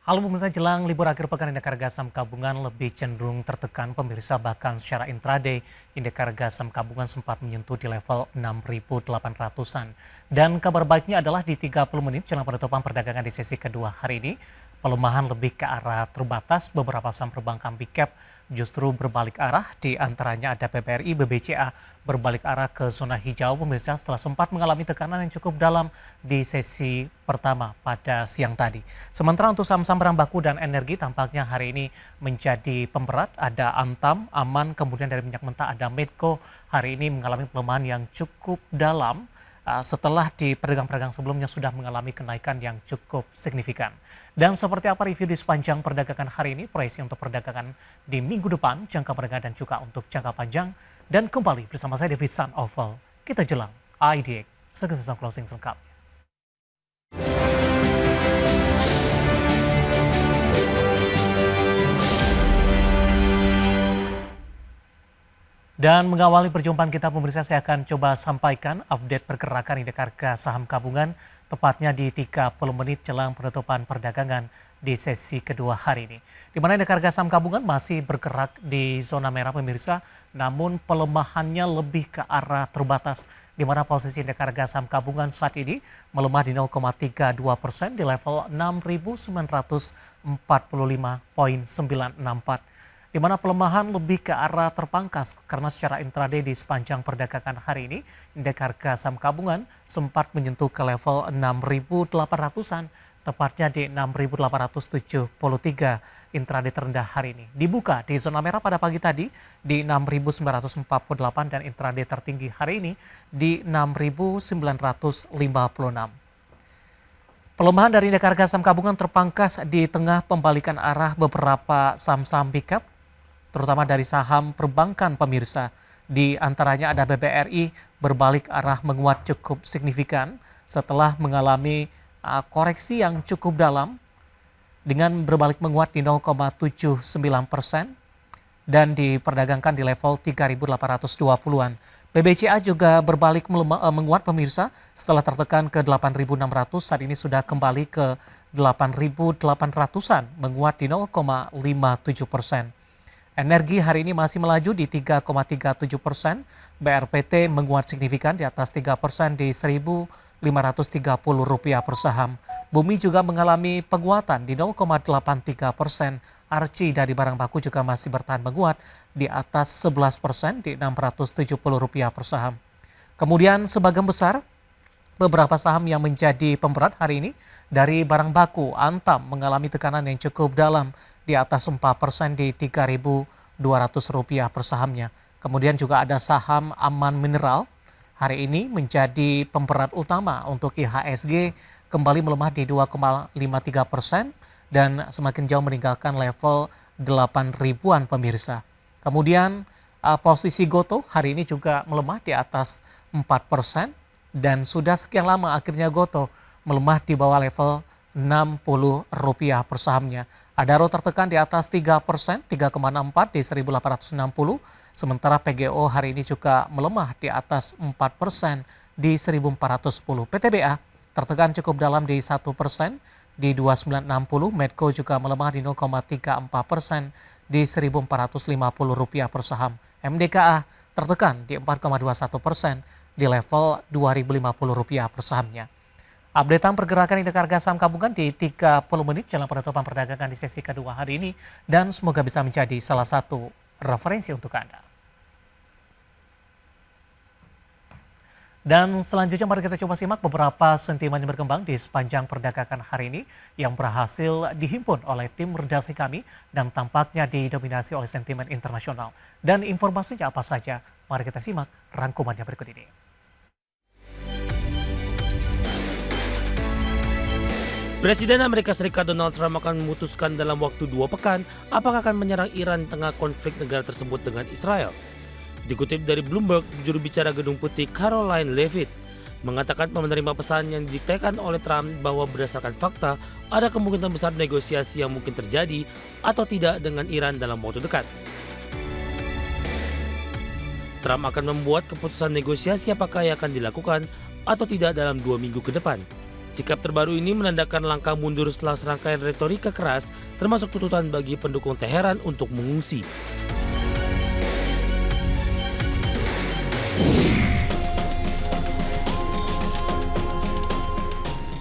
Halo pemirsa, jelang libur akhir pekan indeks harga saham gabungan lebih cenderung tertekan pemirsa, bahkan secara intraday indeks harga saham gabungan sempat menyentuh di level 6.800-an. Dan kabar baiknya adalah di 30 menit jelang penutupan perdagangan di sesi kedua hari ini, pelemahan lebih ke arah terbatas. Beberapa saham perbankan big cap justru berbalik arah, di antaranya ada BBRI, BBCA berbalik arah ke zona hijau pemirsa setelah sempat mengalami tekanan yang cukup dalam di sesi pertama pada siang tadi. Sementara untuk saham-saham barang baku dan energi tampaknya hari ini menjadi pemberat. Ada Antam, Aman, kemudian dari minyak mentah ada Medco hari ini mengalami pelemahan yang cukup dalam setelah di pedagang-pedagang sebelumnya sudah mengalami kenaikan yang cukup signifikan. Dan seperti apa review di sepanjang perdagangan hari ini, proyeksi untuk perdagangan di minggu depan, jangka perdagangan dan juga untuk jangka panjang. Dan kembali bersama saya David San Oval, kita jelang IDX segera closing selengkapnya. Dan mengawali perjumpaan kita pemirsa, saya akan coba sampaikan update pergerakan indeks harga saham gabungan tepatnya di 30 menit jelang penutupan perdagangan di sesi kedua hari ini. Di mana indeks harga saham gabungan masih bergerak di zona merah pemirsa, namun pelemahannya lebih ke arah terbatas, di mana posisi indeks harga saham gabungan saat ini melemah di 0,32% di level 6.945,964. Di mana pelemahan lebih ke arah terpangkas karena secara intraday di sepanjang perdagangan hari ini, indeks harga saham gabungan sempat menyentuh ke level 6.800-an, tepatnya di 6.873 intraday terendah hari ini. Dibuka di zona merah pada pagi tadi di 6.948 dan intraday tertinggi hari ini di 6.956. Pelemahan dari indeks harga saham gabungan terpangkas di tengah pembalikan arah beberapa saham-saham big cap, terutama dari saham perbankan pemirsa. Di antaranya ada BBRI berbalik arah menguat cukup signifikan setelah mengalami koreksi yang cukup dalam dengan berbalik menguat di 0,79% dan diperdagangkan di level 3.820-an. BBCA juga berbalik menguat pemirsa setelah tertekan ke 8.600, saat ini sudah kembali ke 8.800-an, menguat di 0,57%. Energi hari ini masih melaju di 3,37%, BRPT menguat signifikan di atas 3% di Rp1.530 per saham. Bumi juga mengalami penguatan di 0,83%. Arci dari barang baku juga masih bertahan menguat di atas 11% di Rp670 per saham. Kemudian sebagian besar beberapa saham yang menjadi pemberat hari ini dari barang baku, Antam mengalami tekanan yang cukup dalam di atas 4% di Rp3.200 per sahamnya. Kemudian juga ada saham Aman Mineral hari ini menjadi pemberat utama untuk IHSG, kembali melemah di 2,53% dan semakin jauh meninggalkan level 8.000-an pemirsa. Kemudian posisi Gotoh hari ini juga melemah di atas 4% dan sudah sekian lama akhirnya Gotoh melemah di bawah level Rp60 per sahamnya. Adaro tertekan di atas 3%, 3,64 di 1.860, sementara PGO hari ini juga melemah di atas 4% di 1.410. PTBA tertekan cukup dalam di 1% di 2.960, Medco juga melemah di 0,34% di Rp1.450 per saham. MDKA tertekan di 4,21% di level Rp2.050 per sahamnya. Updatean pergerakan indeks harga saham gabungan di 30 menit jelang penutupan perdagangan di sesi kedua hari ini, dan semoga bisa menjadi salah satu referensi untuk Anda. Dan selanjutnya mari kita coba simak beberapa sentimen yang berkembang di sepanjang perdagangan hari ini yang berhasil dihimpun oleh tim redaksi kami dan tampaknya didominasi oleh sentimen internasional. Dan informasinya apa saja? Mari kita simak rangkumannya berikut ini. Presiden Amerika Serikat Donald Trump akan memutuskan dalam waktu 2 pekan apakah akan menyerang Iran di tengah konflik negara tersebut dengan Israel. Dikutip dari Bloomberg, juru bicara Gedung Putih Caroline Leavitt mengatakan menerima pesan yang didiktekan oleh Trump bahwa berdasarkan fakta ada kemungkinan besar negosiasi yang mungkin terjadi atau tidak dengan Iran dalam waktu dekat. Trump akan membuat keputusan negosiasi apakah yang akan dilakukan atau tidak dalam 2 minggu ke depan. Sikap terbaru ini menandakan langkah mundur setelah serangkaian retorika keras, termasuk tuntutan bagi pendukung Teheran untuk mengungsi.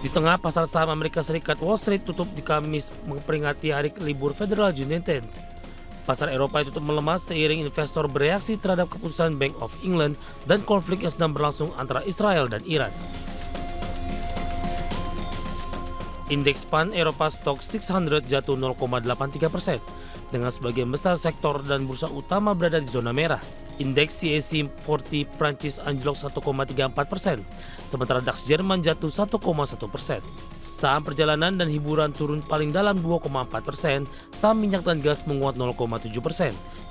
Di tengah pasar saham Amerika Serikat, Wall Street tutup di Kamis memperingati hari libur Federal United. Pasar Eropa tutup melemah seiring investor bereaksi terhadap keputusan Bank of England dan konflik yang sedang berlangsung antara Israel dan Iran. Indeks PAN Eropa Stock 600 jatuh 0,83%, dengan sebagian besar sektor dan bursa utama berada di zona merah. Indeks CAC 40 Prancis anjlok 1,34%, sementara DAX Jerman jatuh 1,1%. Saham perjalanan dan hiburan turun paling dalam 2,4%, saham minyak dan gas menguat 0,7%,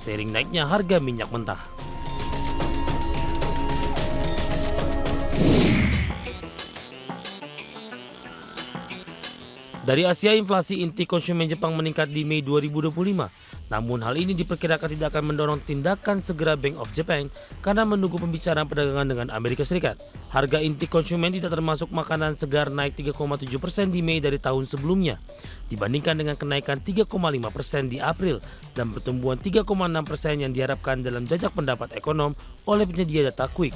seiring naiknya harga minyak mentah. Dari Asia, inflasi inti konsumen Jepang meningkat di Mei 2025. Namun hal ini diperkirakan tidak akan mendorong tindakan segera Bank of Japan karena menunggu pembicaraan perdagangan dengan Amerika Serikat. Harga inti konsumen tidak termasuk makanan segar naik 3,7% di Mei dari tahun sebelumnya, dibandingkan dengan kenaikan 3,5% di April dan pertumbuhan 3,6% yang diharapkan dalam jajak pendapat ekonom oleh penyedia data Quick.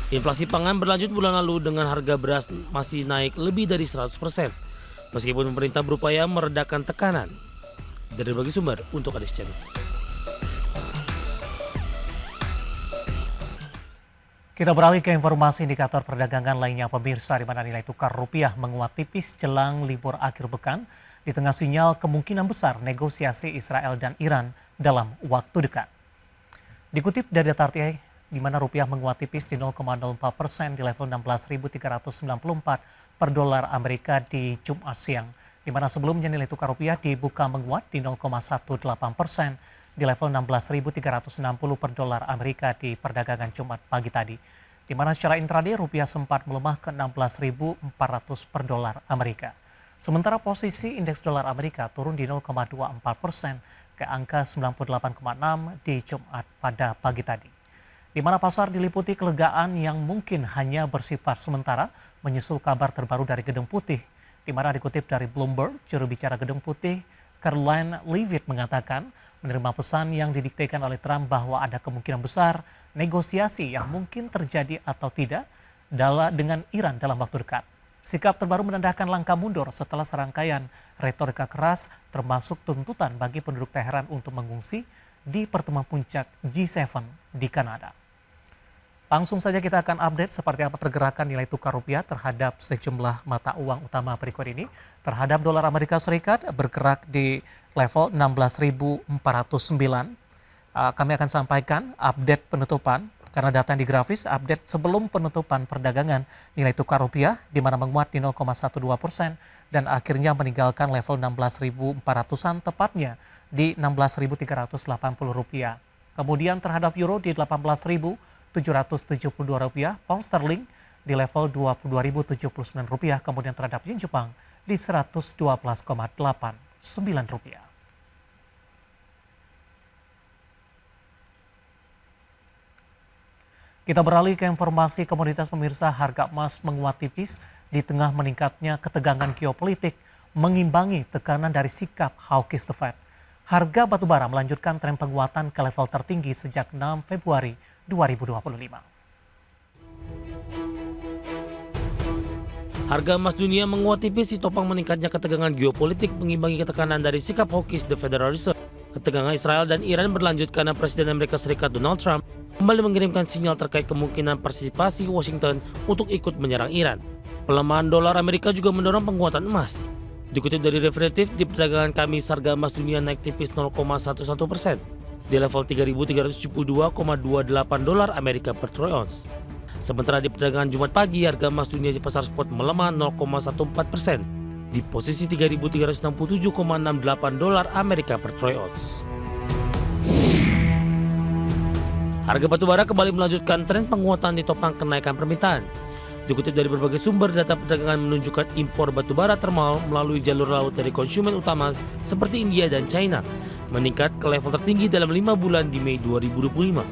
Inflasi pangan berlanjut bulan lalu dengan harga beras masih naik lebih dari 100%, meskipun pemerintah berupaya meredakan tekanan. Dari berbagai sumber untuk Ades Channel. Kita beralih ke informasi indikator perdagangan lainnya pemirsa, di mana nilai tukar rupiah menguat tipis jelang libur akhir pekan di tengah sinyal kemungkinan besar negosiasi Israel dan Iran dalam waktu dekat. Dikutip dari data RTI, di mana rupiah menguat tipis di 0,04% di level 16.394 per dolar Amerika di Jumat siang, di mana sebelumnya nilai tukar rupiah dibuka menguat di 0,18% di level 16.360 per dolar Amerika di perdagangan Jumat pagi tadi, di mana secara intraday rupiah sempat melemah ke 16.400 per dolar Amerika. Sementara posisi indeks dolar Amerika turun di 0,24% ke angka 98,6 di Jumat pada pagi tadi, di mana pasar diliputi kelegaan yang mungkin hanya bersifat sementara menyusul kabar terbaru dari Gedung Putih, di mana dikutip dari Bloomberg, juru bicara Gedung Putih, Karoline Leavitt mengatakan menerima pesan yang didiktekan oleh Trump bahwa ada kemungkinan besar negosiasi yang mungkin terjadi atau tidak dengan Iran dalam waktu dekat. Sikap terbaru menandakan langkah mundur setelah serangkaian retorika keras termasuk tuntutan bagi penduduk Teheran untuk mengungsi di pertemuan puncak G7 di Kanada. Langsung saja kita akan update seperti apa pergerakan nilai tukar rupiah terhadap sejumlah mata uang utama berikut ini. Terhadap dolar Amerika Serikat bergerak di level 16.409. Kami akan sampaikan update penutupan karena data yang di grafis update sebelum penutupan perdagangan nilai tukar rupiah di mana menguat di 0,12% dan akhirnya meninggalkan level 16.400-an tepatnya di 16.380 rupiah. Kemudian terhadap euro di 18.772 rupiah, pound sterling di level 22.079 rupiah, kemudian terhadap yen Jepang di 112,89 rupiah. Kita beralih ke informasi komoditas pemirsa. Harga emas menguat tipis di tengah meningkatnya ketegangan geopolitik mengimbangi tekanan dari sikap hawkish the Fed. Harga batubara melanjutkan tren penguatan ke level tertinggi sejak 6 Februari 2025. Harga emas dunia menguat tipis ditopang meningkatnya ketegangan geopolitik mengimbangi tekanan dari sikap hawkish the Federal Reserve. Ketegangan Israel dan Iran berlanjut karena Presiden Amerika Serikat Donald Trump kembali mengirimkan sinyal terkait kemungkinan partisipasi Washington untuk ikut menyerang Iran. Pelemahan dolar Amerika juga mendorong penguatan emas. Dikutip dari Refinitiv, di perdagangan Kamis harga emas dunia naik tipis 0,11% di level 3.372,28 dolar Amerika per troy ounce. Sementara di perdagangan Jumat pagi, harga emas dunia di pasar spot melemah 0,14% di posisi 3.367,68 dolar Amerika per troy ounce. Harga batubara kembali melanjutkan tren penguatan ditopang kenaikan permintaan. Dikutip dari berbagai sumber, data perdagangan menunjukkan impor batubara termal melalui jalur laut dari konsumen utama seperti India dan China meningkat ke level tertinggi dalam 5 bulan di Mei 2025.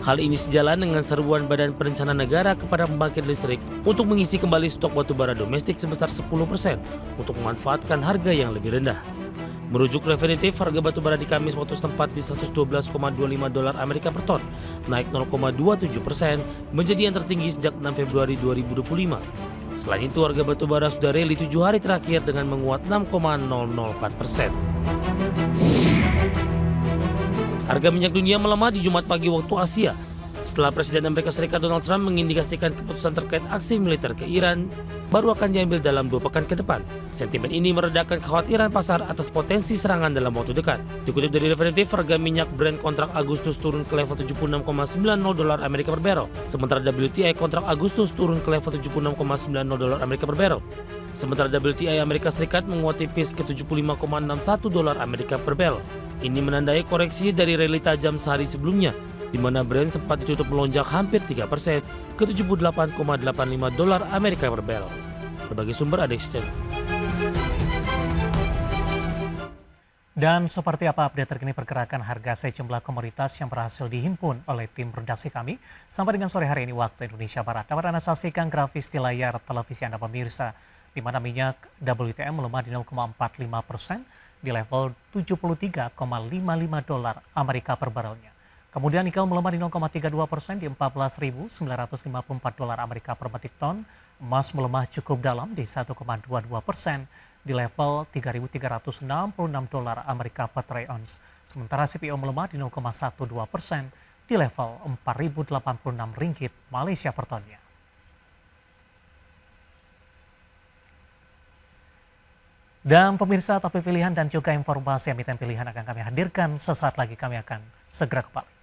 Hal ini sejalan dengan seruan Badan Perencanaan Negara kepada pembangkit listrik untuk mengisi kembali stok batubara domestik sebesar 10% untuk memanfaatkan harga yang lebih rendah. Merujuk Refinitiv, harga batubara di Kamis waktu setempat di 112,25 dolar Amerika per ton, naik 0,27% menjadi yang tertinggi sejak 6 Februari 2025. Selain itu, harga batubara sudah rally 7 hari terakhir dengan menguat 6,004%. Harga minyak dunia melemah di Jumat pagi waktu Asia setelah Presiden Amerika Serikat Donald Trump mengindikasikan keputusan terkait aksi militer ke Iran baru akan diambil dalam 2 pekan ke depan. Sentimen ini meredakan kekhawatiran pasar atas potensi serangan dalam waktu dekat. Dikutip dari Refinitiv, harga minyak Brent kontrak Agustus turun ke level 76,90 dolar Amerika per barrel, sementara WTI kontrak Agustus turun ke level 76,90 dolar Amerika per barrel. Sementara WTI Amerika Serikat menguat tipis ke 75,61 dolar Amerika per barrel. Ini menandai koreksi dari rally tajam sehari sebelumnya, di mana Brent sempat ditutup melonjak hampir 3% ke 78,85 dolar Amerika per barrel. Berbagai sumber ada exchange. Dan seperti apa update terkini pergerakan harga sejumlah komoditas yang berhasil dihimpun oleh tim redaksi kami sampai dengan sore hari ini waktu Indonesia Barat. Dapat Anda saksikan grafis di layar televisi Anda pemirsa, di mana minyak WTI melemah di 0,45% di level 73,55 dolar Amerika per barelnya. Kemudian nikel melemah di 0,32% di 14.954 dolar Amerika per metric ton. Emas melemah cukup dalam di 1,22% di level 3.366 dolar Amerika per troy ounce. Sementara CPO melemah di 0,12% di level 4.086 ringgit Malaysia per tonnya. Dan pemirsa, topik pilihan dan juga informasi emiten pilihan akan kami hadirkan sesaat lagi. Kami akan segera kembali.